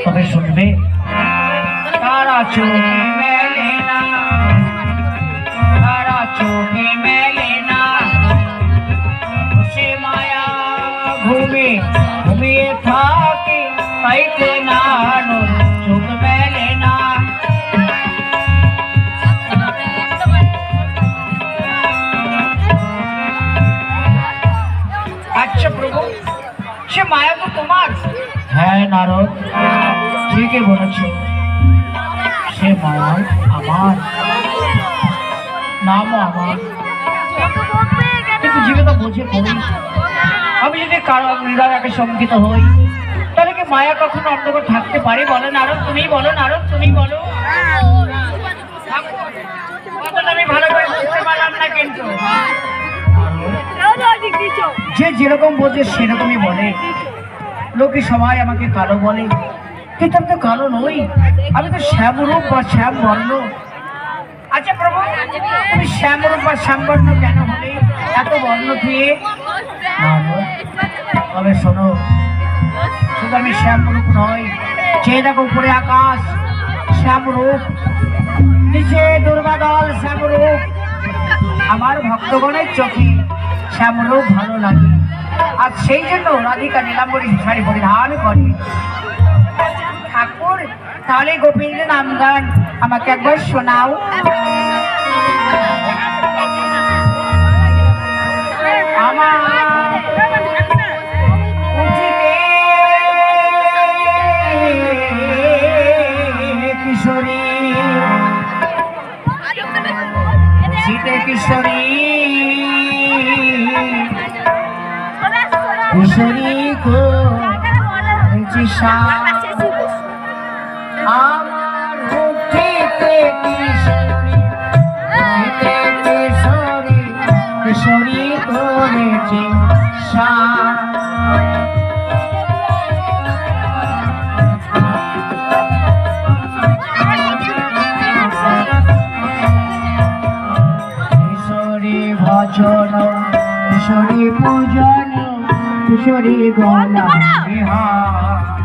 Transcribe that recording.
তবে শুনবে তারা চোখে মেলে না, তারা চোখে মেলে না, সে মায়া ঘুমে ঘুমিয়ে থাকে, পাইতে না চোখ মেলে না। আচ্ছা প্রভু, সে মায়া তো তোমার? হ্যাঁ নারদ, ঠিকই বলেছ, সে মায়া আমার, নামও আমার, কিন্তু জীবে তো বোঝে কই। আমি যদি কারো হৃদয়কে শঙ্কিত হই, তাহলে কি মায়া কখনো অন্ধকার থাকতে পারে? বলো নারদ, তুমি বলো নারদ, তুমি বলো। আমি ভালো করে বুঝতে পারলাম না, কিন্তু যে যেরকম বোঝে সেরকমই বলে। লোকে সবাই আমাকে কালো বলে, কিন্তু আমি তো কালো নই, আমি তো শ্যামরূপ বা শ্যাম বর্ণ। আচ্ছা প্রভু, তুমি শ্যামরূপ বা শ্যাম বর্ণ কেন হলে এত বর্ণ ধুয়ে? তবে শোনো, শুধু আমি শ্যামরূপ নয়, যে দেখো উপরে আকাশ শ্যামরূপ, নিচে দুর্বাদল শ্যামরূপ। আমার ভক্তগণের চোখে শ্যামরূপ ভালো লাগে, আর সেই জন্য রাধিকা নীলাম্বরী শাড়ি পরিধান করে। ঠাকুর, তাহলে গোপীর নাম গান আমাকে একবার শোনাও। আমার কিশোরী, শীতে কিশোরী, কিশোরী গো আমার মুঠিতে কিশোরী, কিশোরী, কিশোরী করেছি কিশোরী ভজন, কিশোরী পূজন, কিশোরী গলা বিহার।